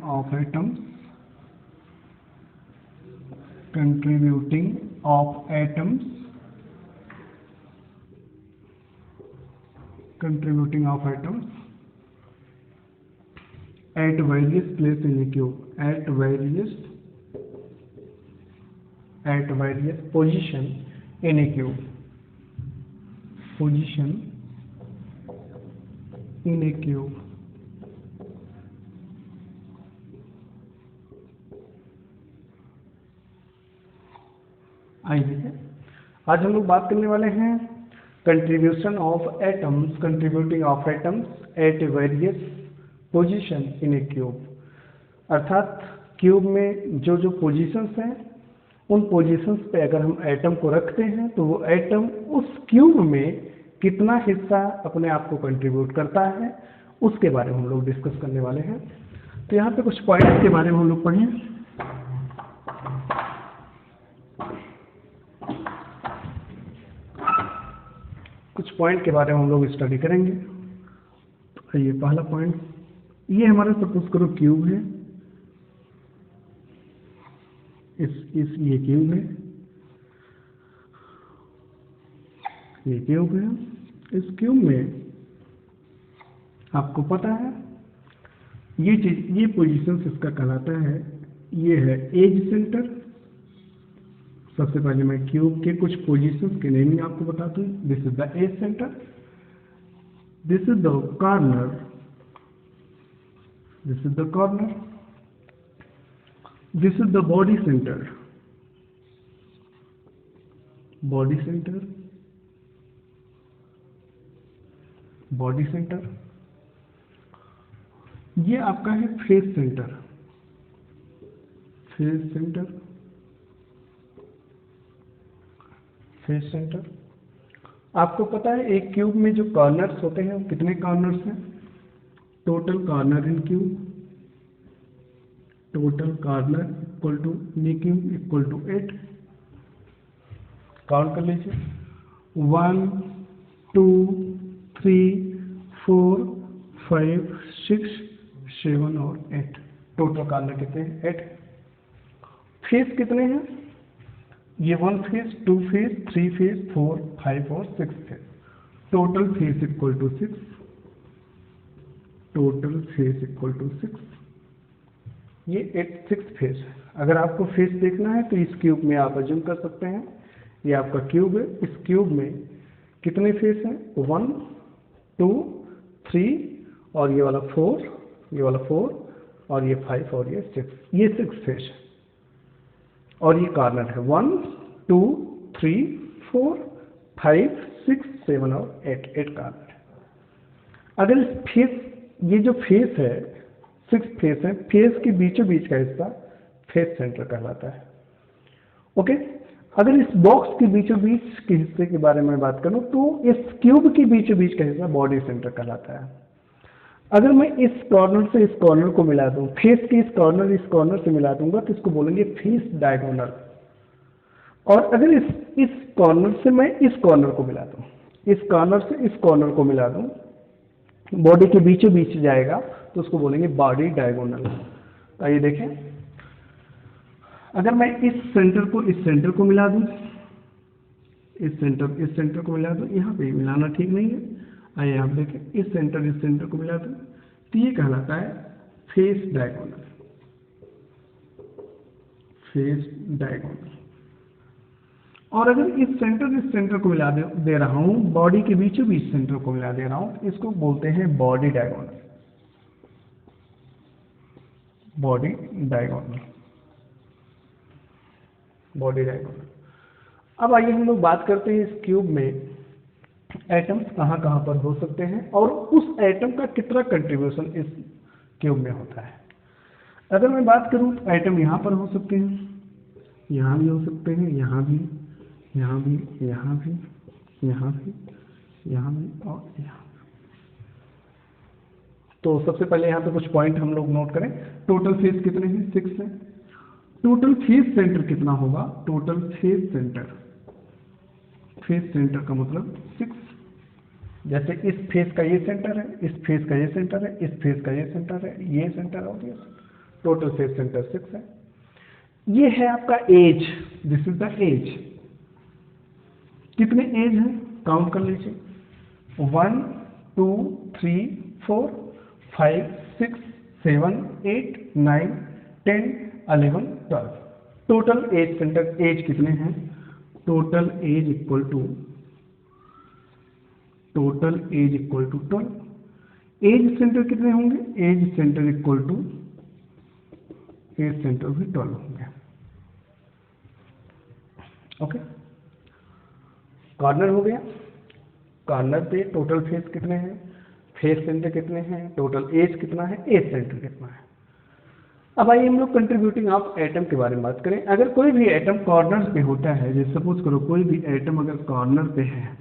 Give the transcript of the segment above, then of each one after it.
of atoms, contributing of atoms at various place in a cube, at various position in a cube, position in a cube. आइए देखें, आज हम लोग बात करने वाले हैं contribution of atoms at various position in A cube, अर्थात क्यूब में जो जो पोजीशंस हैं उन पोजीशंस पे अगर हम एटम को रखते हैं तो वो एटम उस क्यूब में कितना हिस्सा अपने आप को कंट्रीब्यूट करता है उसके बारे में हम लोग डिस्कस करने वाले हैं। तो यहाँ पे कुछ पॉइंट्स के बारे में हम लोग पढ़ें। कुछ पॉइंट के बारे में हम लोग स्टडी करेंगे। तो ये पहला पॉइंट, ये हमारा सपोज करो क्यूब है, ये क्यूब है, ये क्यूब है। इस क्यूब में आपको पता है ये चीज, ये पोजीशन इसका कहलाता है, ये है एज सेंटर। सबसे पहले मैं क्यूब के कुछ पोजीशंस के नेम आपको बताता हूँ। This is the edge centre, this is the corner, this is the corner, this is the body centre, body centre, body centre. ये आपका है face centre, face centre, face centre. आपको पता है एक क्यूब में जो कॉर्नर्स होते हैं वो कितने कॉर्नर्स हैं? Total corner in cube, total corner equal to cube equal to 8। Count कर लीजिए, 1 2 3 4 5 6 7 और 8। टोटल कॉर्नर कितने हैं? 8। फेस कितने हैं? ये 1 फेस, 2 फेस, 3 फेस, 4 5 और 6 face. Total face equal to 6, total face equal to 6। ये 6 फेस है। अगर आपको फेस देखना है तो इस क्यूब में आप अज्यूम कर सकते हैं ये आपका क्यूब है। इस क्यूब में कितने फेस हैं? 1 2 3 और ये वाला 4, ये वाला 4 और ये 5 और ये 6। ये 6 फेस है और ये कॉर्नर है 1 2 3 4 5 6 7 और 8 कॉर्नर है। अगर इस फेस, ये जो फेस है 6 फेस है, फेस के बीचों बीच का हिस्सा फेस सेंटर कहलाता है। ओके, अगर इस बॉक्स के बीचों बीच के हिस्से के बारे में बात करूं तो इस क्यूब के बीचों बीच का हिस्सा बॉडी सेंटर कहलाता है। अगर मैं इस कॉर्नर से इस कॉर्नर को मिला दूं, फेस के इस कॉर्नर से मिला दूंगा तो इसको बोलेंगे फेस डायगोनल। और अगर इस कॉर्नर से मैं इस कॉर्नर को मिला दूं, इस कॉर्नर से इस कॉर्नर को मिला दूं, बॉडी के बीचों बीच जाएगा तो उसको बोलेंगे बॉडी डायगोनल। आइए देखें, अगर मैं इस सेंटर को मिला दूं, इस सेंटर को मिला दूं, यहाँ पे मिलाना ठीक नहीं है। आइए आप देखें, इस सेंटर को मिला दूं तो ये कहलाता है फेस डायगोनल, फेस डायगोनल। और अगर इस सेंटर को मिला दे रहा हूं, बॉडी के बीचों बीच सेंटर को मिला दे रहा हूं, इसको बोलते हैं body diagonal, body diagonal, body diagonal. अब आइए हम लोग बात करते हैं इस क्यूब में एटम्स कहाँ कहाँ पर हो सकते हैं और उस एटम का कितना कंट्रीब्यूशन इस क्यूब में होता है। अगर मैं बात करूं तो एटम यहाँ पर हो सकते हैं, यहाँ भी हो सकते हैं, यहाँ भी, यहाँ भी, यहाँ भी, यहाँ भी, यहाँ भी और यहाँ। तो सबसे पहले यहाँ पे कुछ पॉइंट हम लोग नोट करें। टोटल फेस कितने हैं? 6 है। टोटल फेस सेंटर कितना होगा? Total face centre, face centre का मतलब 6। जैसे इस फेस का ये सेंटर है, इस फेस का ये सेंटर है, इस फेस का ये सेंटर है, ये सेंटर और ये सेंटर। टोटल फेस सेंटर 6 है। ये है आपका edge, this is the edge. कितने एज हैं काउंट कर लीजिए, 1 2 3 4 5 6 7 8 9 10 11 12। टोटल एज सेंटर, एज कितने हैं, total edge equal to 12। Edge centre कितने होंगे, edge centre equal to edge centre भी 12 होंगे। ओके, कॉर्नर हो गया। कॉर्नर पे टोटल फेस कितने हैं, फेस सेंटर कितने हैं, टोटल एज कितना है, एज सेंटर कितना है। अब आइए हम लोग कंट्रीब्यूटिंग ऑफ एटम के बारे में बात करें। अगर कोई भी एटम कॉर्नर पे होता है, जैसे सपोज करो कोई भी एटम अगर कॉर्नर पे है,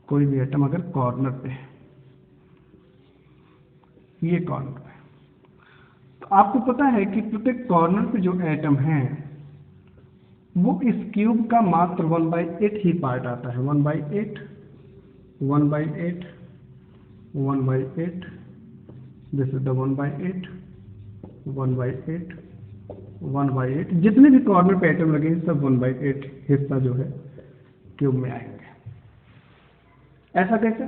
कोई भी एटम अगर कॉर्नर पे है, ये कॉर्नर पे, तो आपको पता है कि प्रत्येक कॉर्नर पे जो एटम है वो इस क्यूब का मात्र 1/8 ही पार्ट आता है। 1/8 1/8 1/8, दिस इज द 1/8 1/8 1/8। जितने भी कॉर्नर पे एटम लगे सब 1/8 हिस्सा जो है क्यूब में आएंगे। ऐसा कैसे,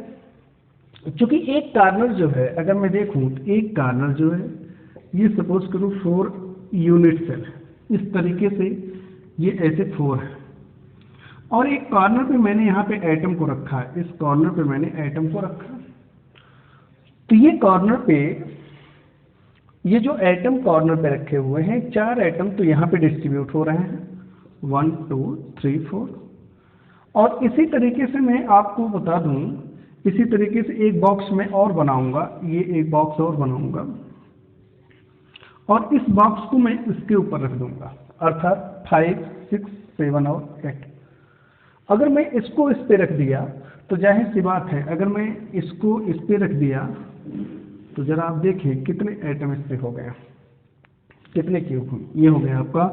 क्योंकि एक कॉर्नर जो है, अगर मैं देखूं तो एक कॉर्नर जो है ये सपोज करूं 4 यूनिट सेल है, इस तरीके से ये ऐसे 4 है, और एक कॉर्नर पे मैंने यहाँ पे एटम को रखा है, इस कॉर्नर पे मैंने एटम को रखा। तो ये कॉर्नर पे, ये जो एटम कॉर्नर पे रखे हुए हैं 4 एटम तो यहाँ पे डिस्ट्रीब्यूट हो रहे हैं 1 2 3 4। और इसी तरीके से मैं आपको बता दूं, इसी तरीके से एक बॉक्स में और बनाऊंगा, ये एक बॉक्स और बनाऊंगा और इस बॉक्स को मैं इसके ऊपर रख दूंगा, अर्थात 5 6 7 और 8। अगर मैं इसको इस पे रख दिया तो जाहिर सी बात है, अगर मैं इसको इस पे रख दिया तो जरा आप देखें कितने एटम इस पे हो गए, कितने क्यूब हुए, ये हो गया आपका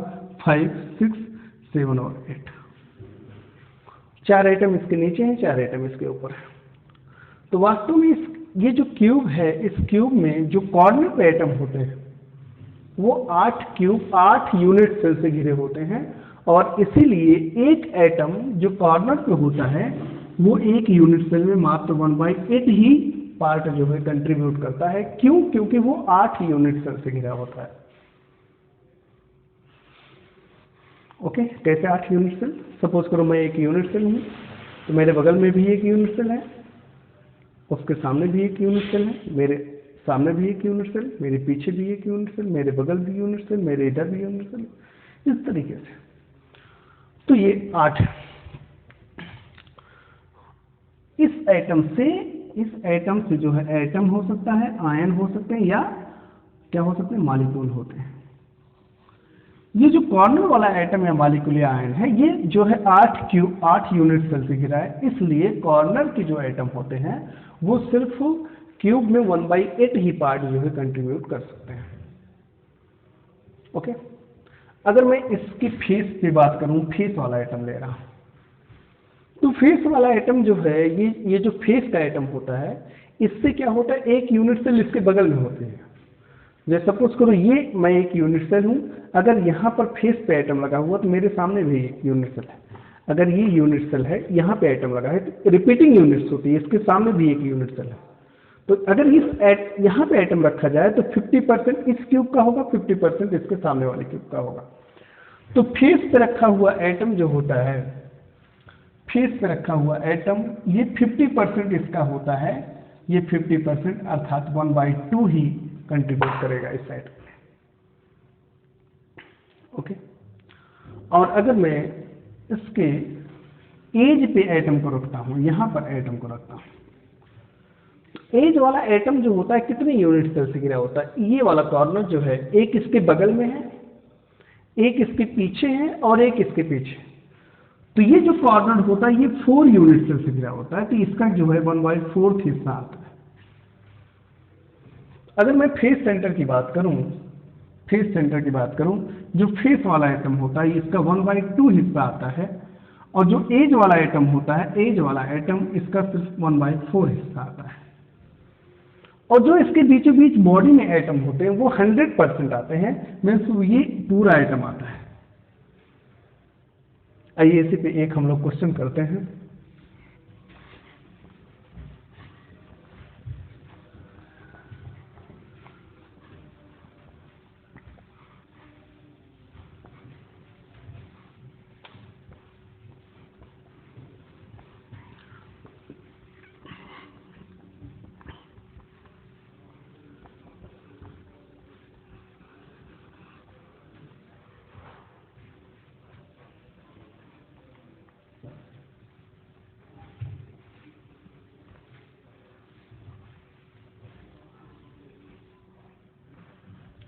5 6 7 और 8। 4 एटम इसके नीचे हैं, 4 एटम इसके ऊपर है। तो वास्तव में ये जो क्यूब है, इस क्यूब में जो कॉर्नर पे एटम होते हैं वो 8 यूनिट सेल से घिरे होते हैं, और इसीलिए एक एटम जो कॉर्नर पे होता है वो एक यूनिट सेल में मात्र 1/8 ही पार्ट जो है कंट्रीब्यूट करता है। क्यों, क्योंकि वो 8 यूनिट सेल से घिरा होता है। ओके, कैसे 8 यूनिट सेल, सपोज करो मैं एक यूनिट सेल हूँ, तो मेरे बगल में भी एक यूनिट सेल है, उसके सामने भी एक यूनिट सेल है, मेरे सामने भी एक यूनिट सेल, मेरे पीछे भी एक यूनिट सेल, मेरे बगल भी यूनिट सेल, मेरे इधर भी यूनिट सेल, इस तरीके से। तो ये 8। इस एटम से जो है एटम हो सकता है, आयन हो सकते हैं, या क्या हो सकते हैं, मॉलिक्यूल होते हैं। ये जो कॉर्नर वाला एटम या मॉलिक्यूल या आयन है, ये जो है 8 यूनिट सेल से घिरा है, इसलिए कॉर्नर के जो एटम होते हैं वो सिर्फ क्यूब में 1/8 ही पार्ट जो है कंट्रीब्यूट कर सकते हैं। ओके, अगर मैं इसकी फेस पे बात करूं, फेस वाला एटम ले रहा हूं, तो फेस वाला एटम जो है, ये जो फेस का एटम होता है, इससे क्या होता है, एक यूनिट सेल इसके बगल में होती है। जैसे सपोज करो ये मैं एक यूनिट सेल हूं, अगर यहाँ पर फेस पे एटम लगा हुआ तो मेरे सामने भी एक यूनिट सेल है। अगर ये यूनिट सेल है, यहाँ पे एटम लगा है, तो रिपीटिंग यूनिट्स होती है, इसके सामने भी एक यूनिट सेल है। तो अगर यहाँ पे एटम रखा जाए तो 50% इस क्यूब का होगा, 50% इसके सामने वाले क्यूब का होगा। तो फेस पे रखा हुआ एटम जो होता है, फेस पे रखा हुआ एटम, ये 50% इसका होता है, ये 50% अर्थात 1/2 ही कंट्रीब्यूट करेगा इस एटम में। ओके, और अगर मैं इसके एज पे एटम को रखता हूं, यहां पर एटम को रखता हूं, एज वाला एटम जो होता है कितने यूनिट सेल से घिरा होता है, ये वाला कॉर्नर जो है एक इसके बगल में है, एक इसके पीछे है और एक इसके पीछे। तो ये जो कॉर्नर होता है ये 4 यूनिट सेल से घिरा होता है, तो इसका जो है 1/4 हिस्सा आता है। अगर मैं फेस सेंटर की बात करूं, फेस सेंटर की बात करूं, जो फेस वाला एटम होता है इसका 1/2 हिस्सा आता है, और जो एज वाला एटम होता है, एज वाला एटम इसका सिर्फ 1/4 हिस्सा आता है। और जो इसके बीचों बीच बॉडी में एटम होते हैं वो 100% आते हैं, मीन्स ये पूरा एटम आता है। आइए इसी पे एक हम लोग क्वेश्चन करते हैं।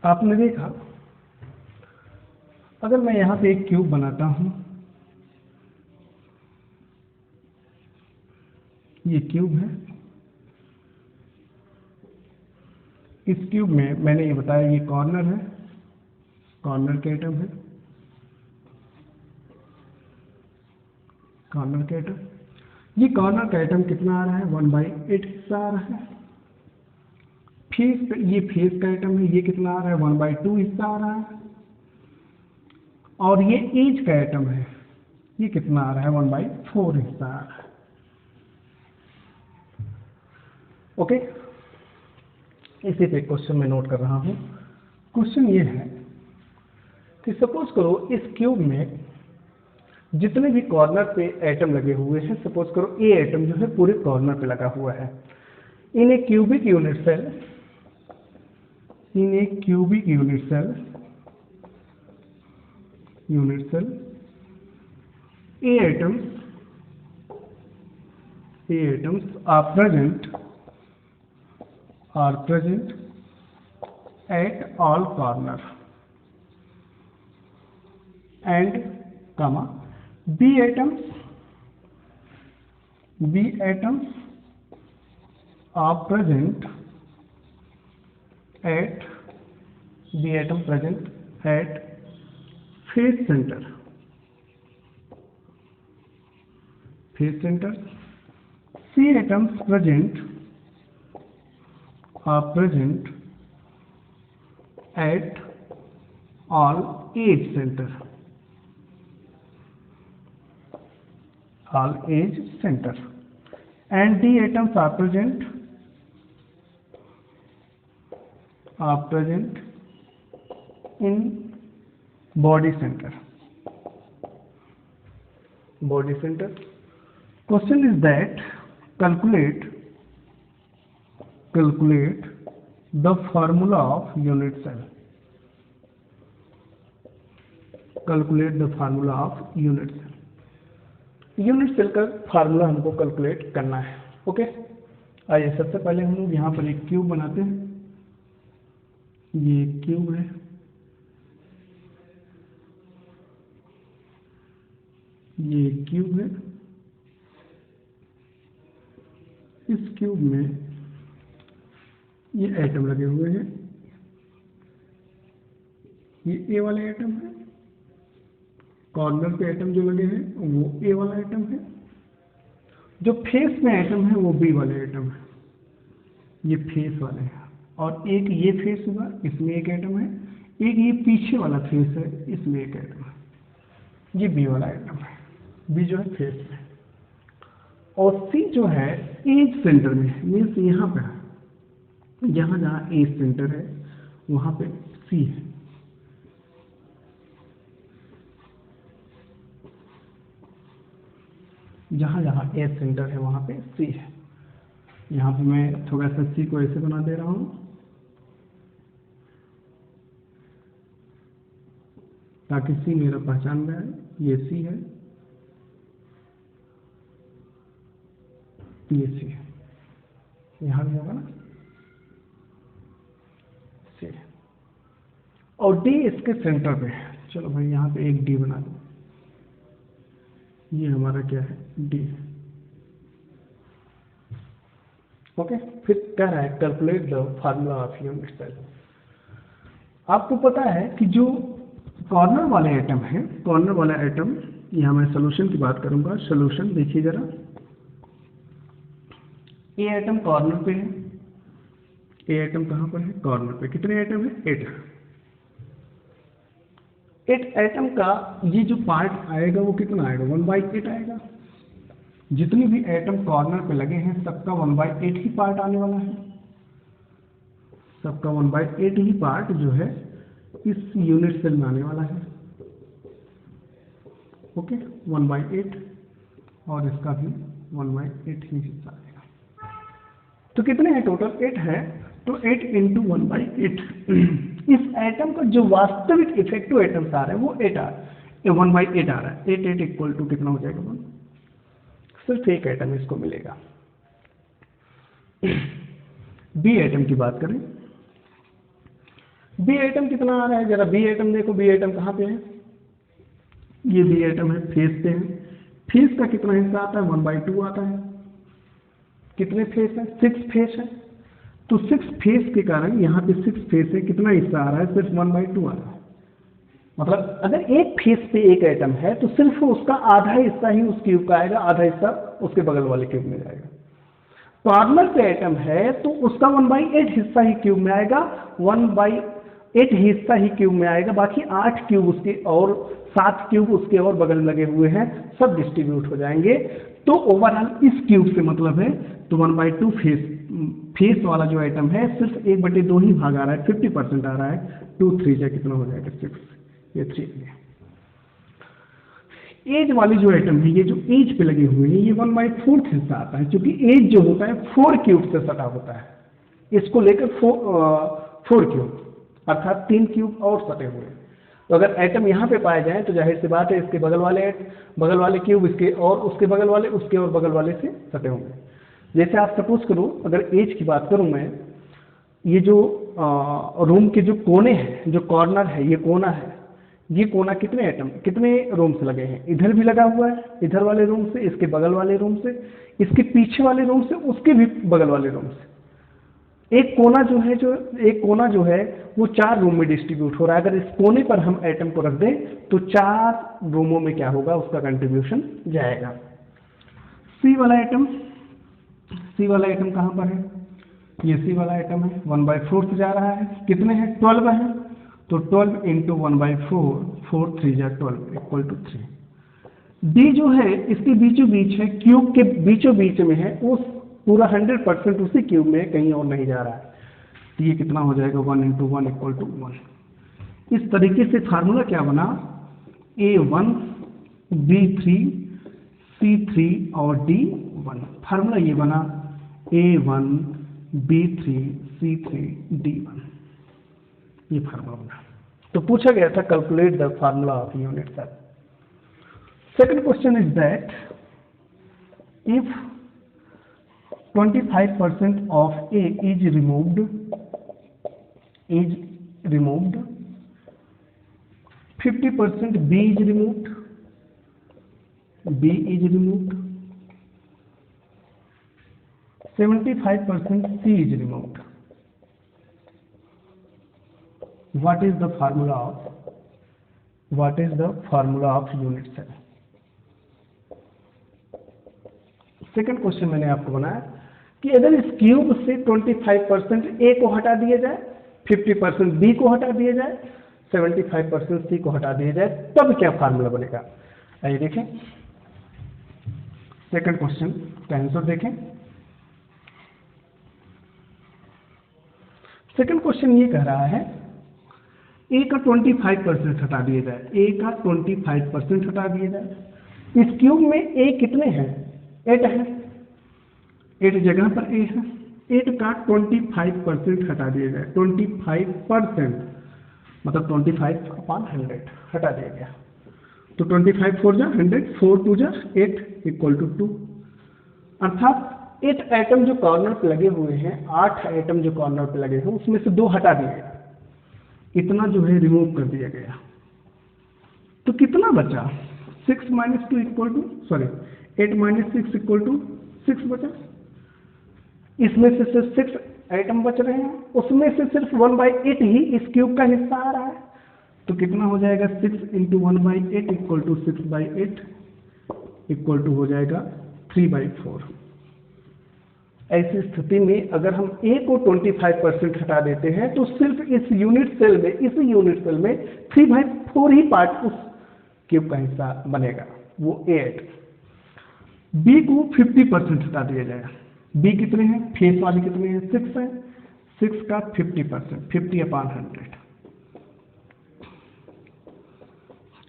आपने देखा, अगर मैं यहां पे एक क्यूब बनाता हूं, ये क्यूब है, इस क्यूब में मैंने ये बताया ये कॉर्नर है, कॉर्नर के एटम है, कॉर्नर का एटम, ये कॉर्नर का एटम कितना आ रहा है 1/8 हिस्सा आ रहा है। फेस, ये फेस का एटम है, ये कितना आ रहा है 1/2 हिस्सा आ रहा है। और ये एज का एटम है, ये कितना आ रहा है 1/4 हिस्सा आ रहा है। ओके, इसी पे क्वेश्चन में नोट कर रहा हूं। क्वेश्चन ये है कि सपोज करो इस क्यूब में जितने भी कॉर्नर पे एटम लगे हुए हैं, सपोज करो ए एटम जो है पूरे कॉर्नर पे लगा हुआ है। In a cubic unit cell, in a cubic unit cell a atoms are present at all corner and comma B atoms are present at face center, C atoms are present at all edge center, and D atoms are present in body center. Question is that calculate the formula of unit cell. Unit cell का formula हमको calculate करना है। Okay, आइए सबसे पहले हम लोग यहाँ पर एक क्यूब बनाते हैं। ये क्यूब है, ये क्यूब है। इस क्यूब में ये एटम लगे हुए हैं, ये ए वाले एटम है, कॉर्नर पे एटम जो लगे हैं वो ए वाला एटम है, जो फेस में एटम है वो बी वाले एटम है, ये फेस वाले हैं। और एक ये फेस हुआ, इसमें एक एटम है, एक ये पीछे वाला फेस है, इसमें एक एटम है, ये बी वाला एटम है, बी जो है फेस में। और सी जो है एज सेंटर में है, मीन्स यहाँ पे है, जहाँ जहाँ एज सेंटर है वहाँ पे सी है। जहाँ जहाँ एज सेंटर है वहाँ पे सी है। यहाँ पे मैं थोड़ा सा सी को ऐसे बना दे रहा हूँ ताकि सी मेरा पहचान में आए। ये सी है, ये सी है, यहाँ भी होगा ना सी है। और डी इसके सेंटर पे है। चलो भाई यहाँ पे एक डी बना दो, ये हमारा क्या है डी। ओके, फिर कह रहा है calculate the formula of unit cell. आपको पता है कि जो कॉर्नर वाले एटम है, कॉर्नर वाला एटम, यहाँ मैं सोल्यूशन की बात करूंगा। सोल्यूशन देखिए जरा, ये एटम कॉर्नर पे है, ए आइटम कहाँ पर है? कॉर्नर पे। कितने आइटम है? 8। 8 आइटम का ये जो पार्ट आएगा वो कितना आएगा? 1/8 आएगा। जितनी भी आइटम कॉर्नर पे लगे हैं सबका 1/8 ही पार्ट आने वाला है। सबका 1/8 ही पार्ट जो है इस यूनिट सेल में आने वाला है। ओके, 1/8 और इसका भी 1/8 ही हिस्सा आएगा। तो कितने हैं टोटल? 8 है। तो 8 × 1/8 इस आइटम का जो वास्तविक इफेक्टिव आइटम्स आ रहे हैं वो 1/8 आ रहा है। 8 इक्वल टू कितना हो जाएगा? 1। सिर्फ एक आइटम इसको मिलेगा। बी आइटम की बात करें, बी आइटम कितना आ रहा है? जरा बी आइटम देखो। बी आइटम कहाँ पे है? ये बी आइटम है, फेस पे है। फेस का कितना हिस्सा आता है? 1/2 आता है। कितने फेस है? 6 फेस है। तो 6 फेस के कारण यहाँ पे 6 फेस है। कितना हिस्सा आ रहा है? सिर्फ 1/2 आ रहा है। मतलब अगर एक फेस पे एक आइटम है तो सिर्फ उसका आधा हिस्सा ही उस क्यूब का आएगा, आधा हिस्सा उसके बगल वाले क्यूब में जाएगा। कॉर्नर पे आइटम है तो उसका 1/8 हिस्सा ही क्यूब में आएगा, 1/8 हिस्सा ही क्यूब में आएगा। बाकी 8 क्यूब उसके और 7 क्यूब उसके और बगल में लगे हुए हैं, सब डिस्ट्रीब्यूट हो जाएंगे। तो ओवरऑल इस क्यूब से मतलब है तो 1/2 फेस वाला जो आइटम है सिर्फ 1/2 ही भाग आ रहा है, 50% आ रहा है। 2 3 जा कितना हो जाएगा? 6। ये 3 है। एज वाली जो आइटम है, ये जो एज पे लगे हुए हैं, ये 1/4 हिस्सा आता है, क्योंकि एज जो होता है 4 क्यूब से सटा होता है। इसको लेकर 4 क्यूब अर्थात 3 क्यूब और सटे हुए हैं। तो अगर आइटम यहाँ पे पाए जाएं तो जाहिर सी बात है इसके बगल वाले क्यूब इसके और उसके बगल वाले उसके और बगल वाले से सटे होंगे। जैसे आप सपोज करो, अगर एज की बात करूँ मैं, ये जो रूम के जो कोने हैं, जो कॉर्नर है, ये कोना है, ये कोना कितने आइटम, कितने रूम से लगे हैं? इधर भी लगा हुआ है, इधर वाले रूम से, इसके बगल वाले रूम से, इसके पीछे वाले रूम से, उसके भी बगल वाले रूम से। एक कोना जो है वो 4 रूम में डिस्ट्रीब्यूट हो रहा है। अगर इस कोने पर हम आइटम को रख दें तो 4 रूमों में क्या होगा? उसका कंट्रीब्यूशन जाएगा। सी वाला आइटम कहाँ पर है? ये सी वाला आइटम है, 1/4 से जा रहा है। कितने हैं? 12 है। तो 12 × 1/4, 4 3 जा 12 इक्वल टू 3। डी जो है इसके बीचों बीच है, क्यूब के बीचों बीच में है, उस पूरा 100% उसी क्यूब में, कहीं और नहीं जा रहा है। तो ये कितना हो जाएगा? 1 × 1 इक्वल टू 1। इस तरीके से फार्मूला क्या बना? A1 B3 C3 और D1। फार्मूला ये बना A1 B3 C3 D1। ये फार्मूला बना। तो पूछा गया था calculate the formula of unit cell. Second question is that if 25% of A is removed, 50% B is removed, 75% C is removed. What is the formula of unit cell? Second question मैंने आपको बनाया कि अगर इस क्यूब से 25% A को हटा दिया जाए, 50% B को हटा दिया जाए, 75% C को हटा दिया जाए, तब क्या फार्मूला बनेगा? आइए देखें सेकंड क्वेश्चन का आंसर देखें। सेकंड क्वेश्चन ये कह रहा है A का 25% हटा दिया जाए, A का 25% हटा दिया जाए। इस क्यूब में A कितने हैं? 8 है। 8 जगह पर A है। 8 का 25% हटा दिया जाए, 25% मतलब 25/100 हटा दिया गया। तो 25 4 जा 100, 4 2 जा 8 इक्वल टू 2। अर्थात 8 आइटम जो कॉर्नर पे लगे हुए हैं, 8 आइटम जो कॉर्नर पे लगे हैं, उसमें से 2 हटा दिए गए, इतना जो है रिमूव कर दिया गया। तो कितना बचा? 6 - 2 इक्वल टू 8 - 6 इक्वल टू 6 बचा। इसमें से सिर्फ 6 आइटम बच रहे हैं, उसमें से सिर्फ 1/8 ही इस क्यूब का हिस्सा आ रहा है। तो कितना हो जाएगा? 6 × 1/8 इक्वल टू 6/8 इक्वल टू हो जाएगा 3/4। ऐसी स्थिति में अगर हम a को 25% हटा देते हैं तो सिर्फ इस यूनिट सेल में 3/4 ही पार्ट उस क्यूब का हिस्सा बनेगा, वो a आइटम। b को 50% हटा दिया जाएगा। b कितने हैं, फेस वाले कितने हैं, 6 है, 6 का 50%, 50/100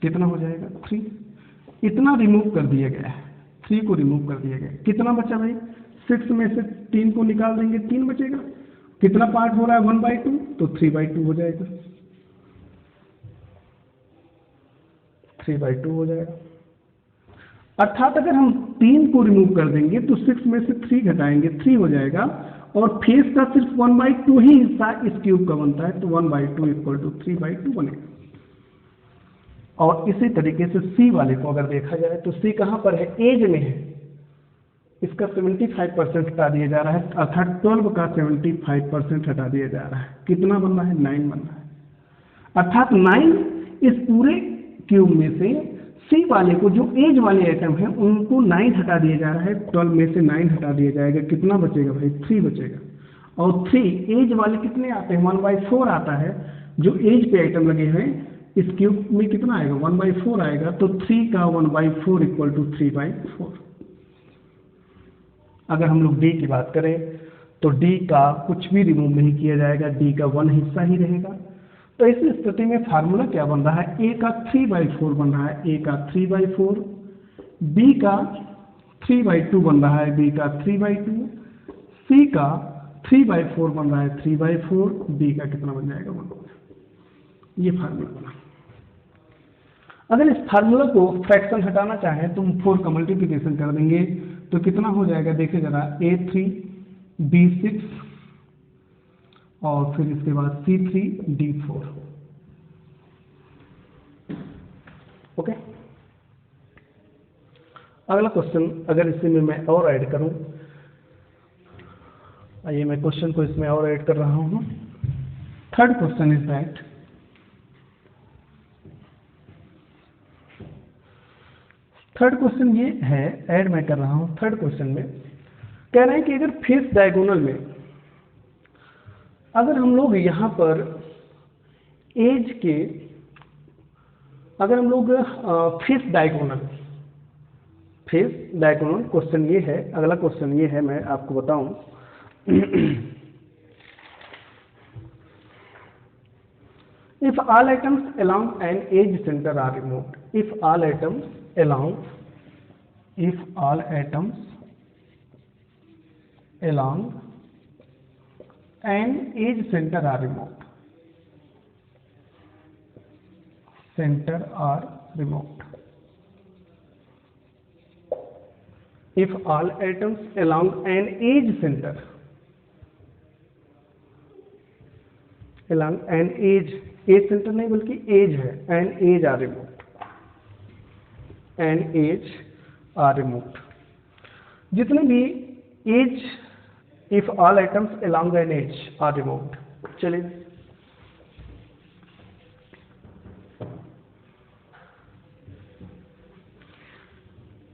कितना हो जाएगा, 3। इतना रिमूव कर दिया गया है, 3 को रिमूव कर दिया गया। कितना बचा भाई, 6 में से 3 को निकाल देंगे, 3 बचेगा। कितना पार्ट हो रहा है, 1/2, तो 3/2 हो जाएगा, 3/2 हो जाएगा। अर्थात अगर हम 3 को रिमूव कर देंगे तो 6 में से 3 घटाएंगे, 3 हो जाएगा, और फेस का सिर्फ 1/2 ही हिस्सा इस क्यूब का बनता है, तो 1/2 = 3/2 बनेगा। और इसी तरीके से C वाले को अगर देखा जाए तो C कहाँ पर है, एज में है, इसका 75% हटा दिया जा रहा है, अर्थात 12 का 75% हटा दिया जा रहा है। कितना बनना है, 9 बनना है। अर्थात 9 इस पूरे क्यूब में से C वाले को, जो एज वाले आइटम है, उनको 9 हटा दिया जा रहा है, 12 में से 9 हटा दिया जाएगा। कितना बचेगा भाई, 3 बचेगा। और 3 एज वाले कितने आते हैं, 1/4 आता है, जो एज पे आइटम लगे हैं इस क्यूब में कितना आएगा, 1/4 आएगा, तो 3 का 1/4 = 3/4। अगर हम लोग D की बात करें तो D का कुछ भी रिमूव नहीं किया जाएगा, D का 1 हिस्सा ही रहेगा। तो इस स्थिति में फार्मूला क्या बन रहा है, A का 3/4 बन रहा है, A का 3/4, B का 3/2 बन रहा है, B का 3/2, C का 3/4 बन रहा है, 3/4, D का कितना बन जाएगा, 1। ये फार्मूला बना। अगर इस फार्मूला को फ्रैक्शन हटाना चाहें तो हम 4 का मल्टीप्लिकेशन कर देंगे, तो कितना हो जाएगा, देखिए जरा, A3 B6 और फिर इसके बाद C3 D4। ओके, अगला क्वेश्चन, अगर इसी में मैं और ऐड करूं, आइए मैं क्वेश्चन को इसमें और ऐड कर रहा हूं। Third question is that third question ये है, ऐड मैं कर रहा हूं। थर्ड क्वेश्चन में कह रहे हैं कि अगर फेस डायगोनल में अगर हम लोग यहाँ पर एज के, अगर हम लोग फेस डायगोनल क्वेश्चन ये है, अगला क्वेश्चन ये है, मैं आपको बताऊं। If all items along an edge center are removed, if all items along an edge center are removed, if all items along an edge center, edge centre नहीं बल्कि एज है, एन एज आर रिमूव्ड, जितने भी edge, if all items along an edge are removed. चलिए,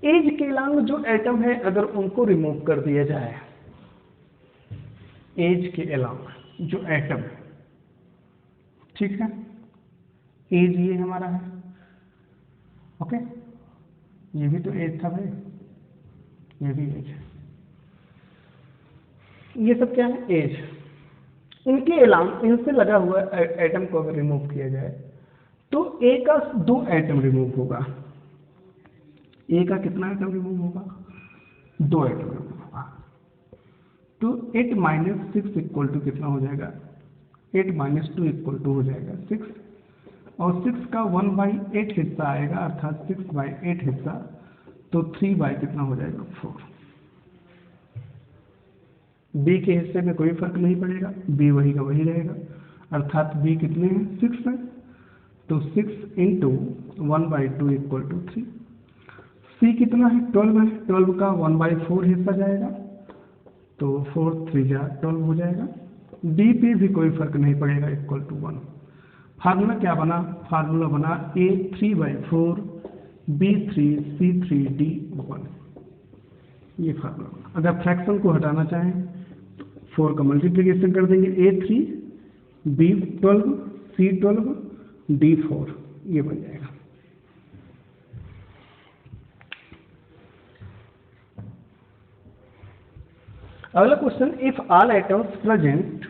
edge के अलावा जो atom है अगर उनको रिमूव कर दिया जाए, एज के अलावा जो एटम है, ठीक है, एज ये हमारा है, ओके, ये भी तो एज था भाई, ये भी एज है, ये सब क्या है, एज। इनके अलावा, इनसे लगा हुआ एटम को अगर रिमूव किया जाए तो ए का 2 एटम रिमूव होगा। ए का कितना एटम रिमूव होगा, 2 एटम रिमूव होगा। तो 8 - 6 इक्वल टू कितना हो जाएगा, 8 - 2 इक्वल टू हो जाएगा 6, और 6 का 1/8 हिस्सा आएगा, अर्थात 6/8 हिस्सा, तो 3 कितना हो जाएगा, 4। बी के हिस्से में कोई फर्क नहीं पड़ेगा, बी वही का वही रहेगा, अर्थात बी कितने हैं, 6 है, तो 6 × 1/2 इक्वल टू 3। सी कितना है, 12 है, 12 का 1/4 हिस्सा जाएगा, तो 4 3 12 हो जाएगा। डी पे भी कोई फर्क नहीं पड़ेगा, इक्वल टू 1। फार्मूला क्या बना, फार्मूला बना A 3/4 B 3 C 3 D 1। ये फार्मूला। अगर फ्रैक्शन को हटाना चाहें तो 4 का मल्टीप्लिकेशन कर देंगे, A3 B12 C12 D4, ये बन जाएगा। अगला question, if all items present,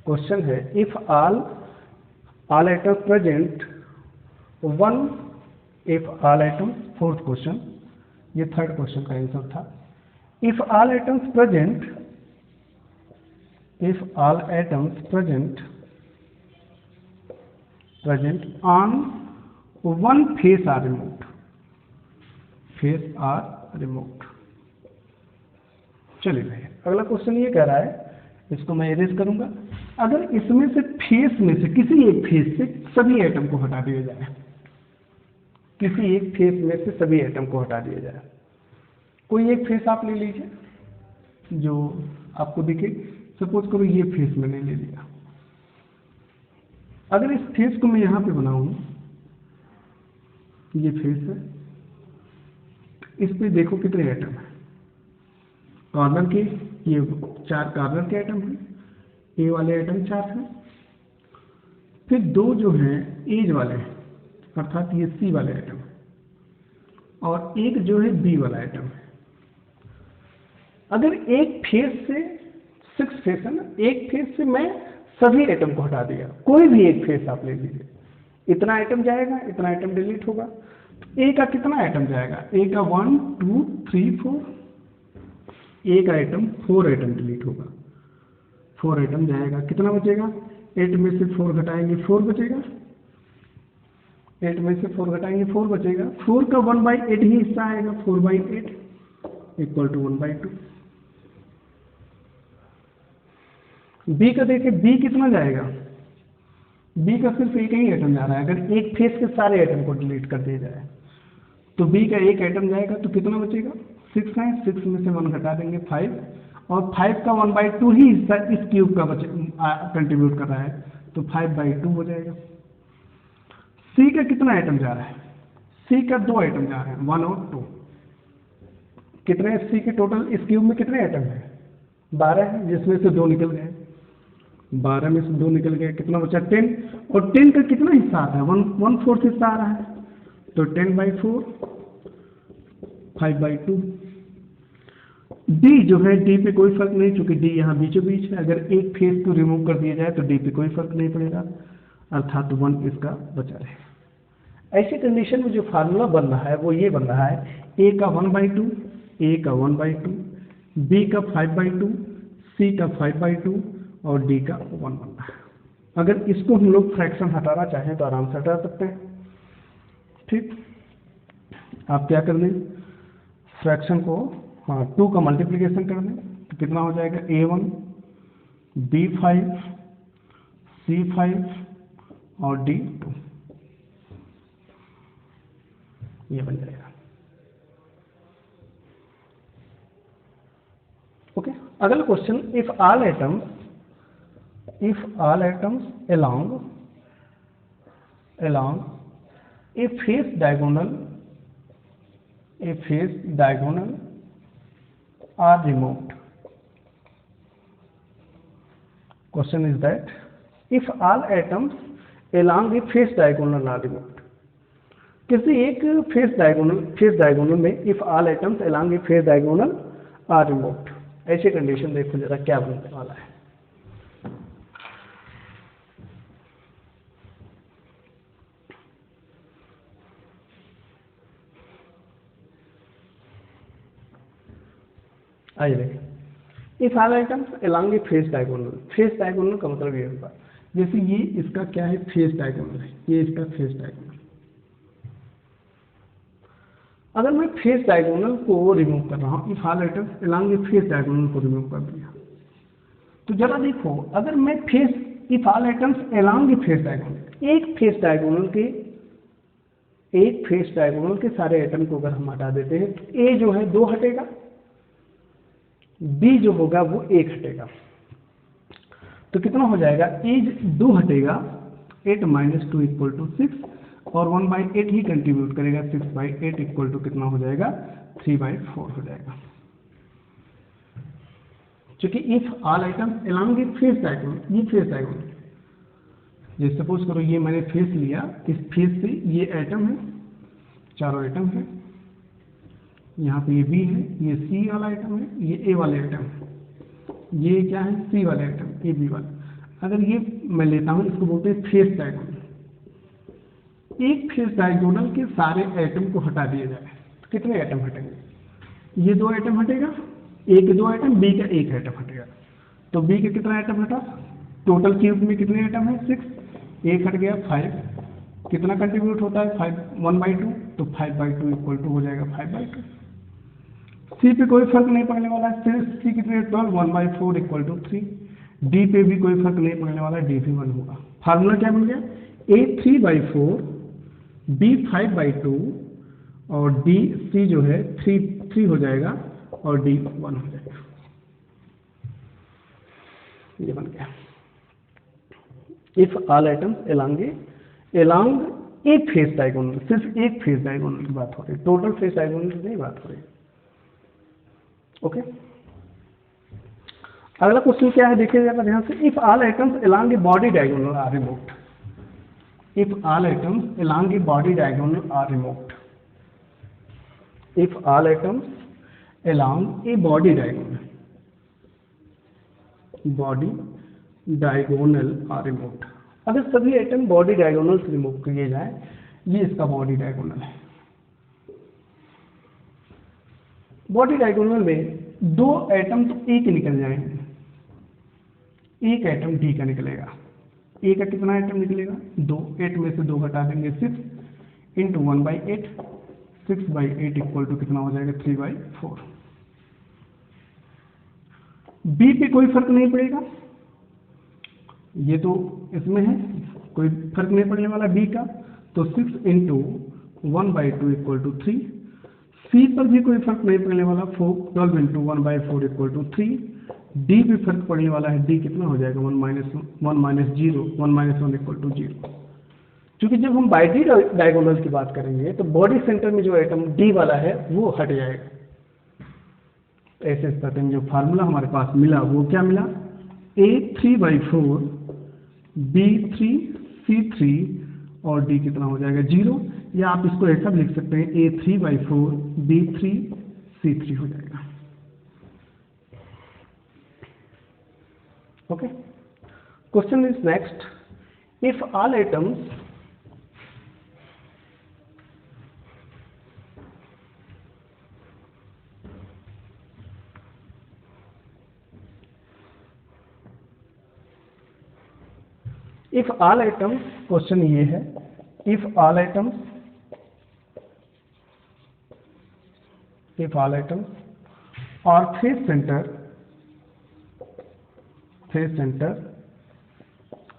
question है if all items present 1, if all items, fourth question, ये थर्ड क्वेश्चन का आंसर था। If all items present, if all atoms present on one face are removed, चलिए भाई, अगला question ये कह रहा है, इसको मैं इरेज करूंगा। अगर इसमें से फेस में से किसी एक फेस से सभी एटम को हटा दिया जाए, किसी एक फेस में से सभी एटम को हटा दिया जाए, कोई एक फेस आप ले लीजिए जो आपको दिखे। सपोज करो ये फेस मैंने ले लिया। अगर इस फेस को मैं यहां पे बनाऊं, ये फेस है, इस पे देखो कितने एटम है, कॉर्नर के, ये 4 कॉर्नर के एटम हैं, ए वाले एटम 4 हैं, फिर 2 जो हैं एज वाले हैं, अर्थात ये सी वाले एटम, और एक जो है बी वाला एटम है। अगर एक फेस से 6 फेस है ना, एक फेस से मैं सभी एटम को हटा दिया, कोई भी एक फेस आप ले लीजिए, इतना आइटम जाएगा, इतना आइटम डिलीट होगा। तो ए का कितना आइटम जाएगा, ए का 1 2 3 4, एक आइटम 4 आइटम डिलीट होगा, 4 आइटम जाएगा, कितना बचेगा, 8 में से 4 घटाएंगे 4 बचेगा, 8 में से 4 घटाएंगे 4 बचेगा, 4 का 1/8 ही हिस्सा आएगा, 4/8 इक्वल टू 1/2। बी का देखिए, बी कितना जाएगा, बी का सिर्फ एक ही आइटम जा रहा है। अगर एक फेस के सारे आइटम को डिलीट कर दिया जाए तो बी का एक आइटम जाएगा, तो कितना बचेगा, 6 है, 6 में से 1 घटा देंगे 5, और 5 का 1/2 ही हिस्सा इस क्यूब का कंट्रीब्यूट कर रहा है, तो 5/2 हो जाएगा। सी का कितना आइटम जा रहा है, सी का 2 आइटम जा रहे हैं, 1 और 2, कितने सी के टोटल इस क्यूब में कितने आइटम है, 12 है, जिसमें से 2 निकल गए, 12 में से 2 निकल गए, कितना बचा 10, और 10 का कितना हिस्सा आता है, 1/4 हिस्सा आ रहा है, तो 10/4 5/2। डी जो है, डी पे कोई फर्क नहीं, चूंकि डी यहाँ बीचों बीच है, अगर एक फेस को रिमूव कर दिया जाए तो डी पे कोई फर्क नहीं पड़ेगा, अर्थात 1 इसका बचा रहे। ऐसी कंडीशन में जो फार्मूला बन रहा है वो ये बन रहा है, ए का 1/2, ए का 1/2, बी का 5/2, सी का 5/2 और डी का 1 बन रहा है। अगर इसको हम लोग फ्रैक्शन हटाना चाहें तो आराम से हटा सकते हैं। ठीक, आप क्या कर लें, फ्रैक्शन को 2 का मल्टीप्लिकेशन कर दें, तो कितना हो जाएगा, A1 B5 C5 और D2, ये बन जाएगा। ओके, अगला question, if all atoms along a face diagonal are removed. Question is that if all atoms along a face diagonal are removed, किसी एक फेस डायगोनल में if all items along a face diagonal are removed, ऐसी condition देखो जरा क्या बनने वाला है। आइए देखें, if all items along a face diagonal का मतलब ये होगा, जैसे ये इसका क्या है, फेस डायगोनल है, ये इसका फेस डायगोनल। अगर मैं फेस डायगोनल को रिमूव कर रहा हूँ, if all items along a face diagonal को रिमूव कर दिया, तो जरा देखो, अगर मैं if all items along a face diagonal, एक फेस डायगोनल के सारे आइटम को अगर हम हटा देते हैं, तो ए जो है 2 हटेगा, बी जो होगा वो 1 हटेगा, तो कितना हो जाएगा, ए 2 हटेगा, 8 - 2 = 6, और 1/8 ही कंट्रीब्यूट करेगा। 6/8 इक्वल टू कितना हो जाएगा, 3/4 हो जाएगा। क्योंकि if all items along A face diagonal, ये फेस डायगोनल, ये सपोज करो ये मैंने फेस लिया, इस फेस से ये एटम है, चारों एटम है, यहाँ पे ये बी है, ये सी वाला आइटम है, ये ए वाले आइटम है, ये क्या है सी वाले आइटम, ए बी वाला। अगर ये मैं लेता हूँ, इसको बोलते हैं फेस डायगोनल। एक फेस डायगोनल के सारे एटम को हटा दिया जाए तो कितने एटम हटेंगे, ये 2 एटम हटेगा, ए के 2 एटम, बी का 1 एटम हटेगा। तो बी के कितना एटम हटा, टोटल क्यूब में कितने एटम है 6, 1 हट गया 5, कितना कंट्रीब्यूट होता है 5, 1/2, तो 5/2 इक्वल टू हो जाएगा 5/2। सी पे कोई फर्क नहीं पड़ने वाला है, फिर सी कितने 12, 1/4 इक्वल टू 3। डी पे भी कोई फर्क नहीं पड़ने वाला है, डी भी 1 होगा। फार्मूला क्या बन गया, ए 3/4, बी 5/2 और डी सी जो है 3 हो जाएगा और डी 1 हो जाएगा। ये बन गया। इफ ऑल आइटम्स अलोंग एक फेस डायगोनल, सिर्फ एक फेस डायगोनल की बात हो रही है, टोटल फेस डायगोनल की नहीं बात हो रही है। ओके, अगला क्वेश्चन क्या है देखिएगा ध्यान से। If all items along a body diagonal are removed, if all items along a body diagonal are removed, if all items along a body diagonal are removed, अगर सभी आइटम बॉडी डायगोनल से remove किए जाए, ये इसका body diagonal है। Body diagonal में 2 atom तो ए के निकल जाएंगे, एक एटम डी का निकलेगा। ए का कितना एटम निकलेगा 2, 8 में से 2 घटा देंगे 6 इंटू 1/8, 6/8 इक्वल टू कितना हो जाएगा 3/4। बी पे कोई फर्क नहीं पड़ेगा, ये तो इसमें है, कोई फर्क नहीं पड़ने वाला बी का, तो 6 इंटू 1/2 इक्वल टू 3। सी पर भी कोई फर्क नहीं पड़ने वाला, 12 इंटू 1/4 इक्वल टू 3। डी भी फर्क पड़ने वाला है, डी कितना हो जाएगा 1 - 0, 1 - 1 इक्वल टू 0। क्योंकि जब हम बॉडी डायगोनल की बात करेंगे तो बॉडी सेंटर में जो एटम डी वाला है वो हट जाएगा। ऐसे स्थिति में जो फार्मूला हमारे पास मिला वो क्या मिला, ए 3/4, बी 3, सी 3 और डी कितना हो जाएगा 0, या आप इसको ऐसा भी लिख सकते हैं ए 3/4, बी 3, सी 3 हो जाएगा। Okay, question is next, if all items if all items, question ये है, इफ ऑल आइटम्स और face center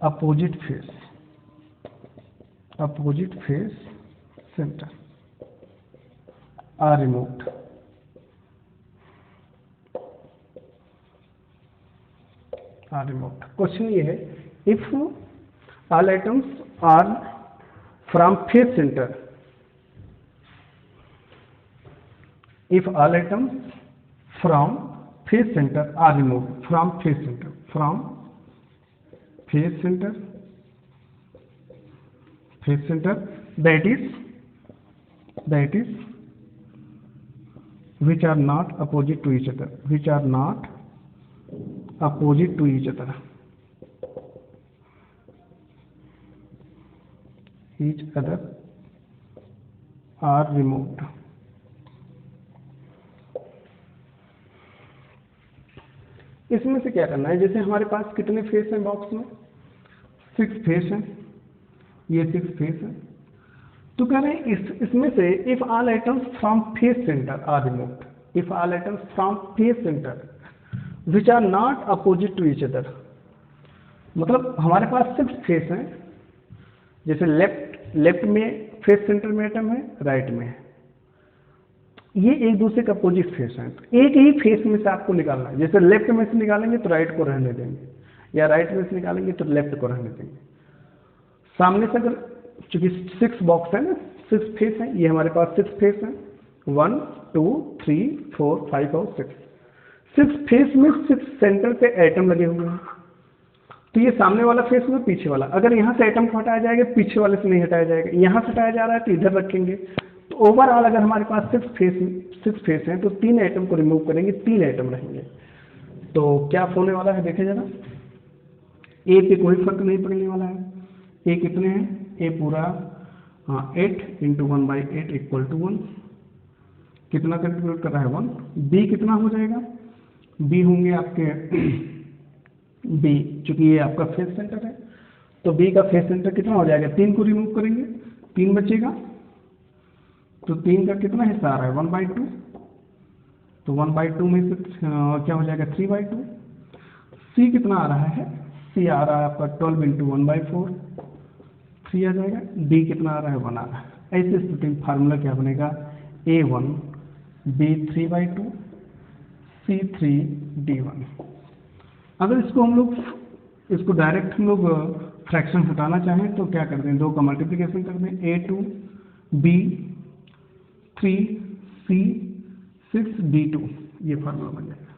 opposite face center are removed, question ये है, if all atoms are from face center, if all atoms from face center are removed, from face center that is which are not opposite to each other, each other are removed। इसमें से क्या करना है, जैसे हमारे पास कितने face हैं box में, 6 फेस हैं, ये 6 फेस हैं, तो कह रहे हैं इसमें से if all items from face center are removed, if all items from face center which are not opposite to each other, मतलब हमारे पास 6 फेस हैं, जैसे लेफ्ट में फेस सेंटर में एटम है, राइट में है, ये एक दूसरे का अपोजिट फेस है, तो एक ही फेस में से आपको निकालना है। जैसे लेफ्ट में से निकालेंगे तो राइट को रहने देंगे, या राइट में से निकालेंगे तो लेफ्ट को रहने देंगे। सामने से अगर चूंकि 6 बॉक्स है ना, 6 फेस है, ये हमारे पास 6 फेस है, 1 2 3 4 5 और 6। 6 फेस में 6 सेंटर पे एटम लगे हुए हैं। तो ये सामने वाला फेस में पीछे वाला, अगर यहाँ से एटम को हटाया जाएगा पीछे वाले से नहीं हटाया जाएगा, यहाँ से हटाया जा रहा है तो इधर रखेंगे। तो ओवरऑल अगर हमारे पास 6 फेस हैं तो 3 एटम को रिमूव करेंगे, 3 एटम रहेंगे। तो क्या होने वाला है देखे जरा, ए पे कोई फर्क नहीं पड़ने वाला है। ए कितने हैं, ए पूरा 8 × 1/8 = 1, कितना कंट्रीब्यूट कर रहा है 1। बी कितना हो जाएगा, बी होंगे आपके बी, चूंकि ये आपका फेस सेंटर है तो बी का फेस सेंटर कितना हो जाएगा, 3 को रिमूव करेंगे 3 बचेगा, तो 3 का कितना हिस्सा आ रहा है 1/2, तो 1/2 में से क्या हो जाएगा 3/2। सी कितना आ रहा है, सी आ रहा है आपका 12 × 1/4, 3 आ जाएगा। डी कितना आ रहा है 1 आ रहा है। ऐसे स्थिति में फार्मूला क्या बनेगा, A1 B 3/2 C3 D1। अगर इसको हम लोग इसको डायरेक्ट हम लोग फ्रैक्शन हटाना चाहें तो क्या कर दें, 2 का मल्टीप्लिकेशन कर दें, A2 B 3 C 6 D2, ये फार्मूला बन जाएगा।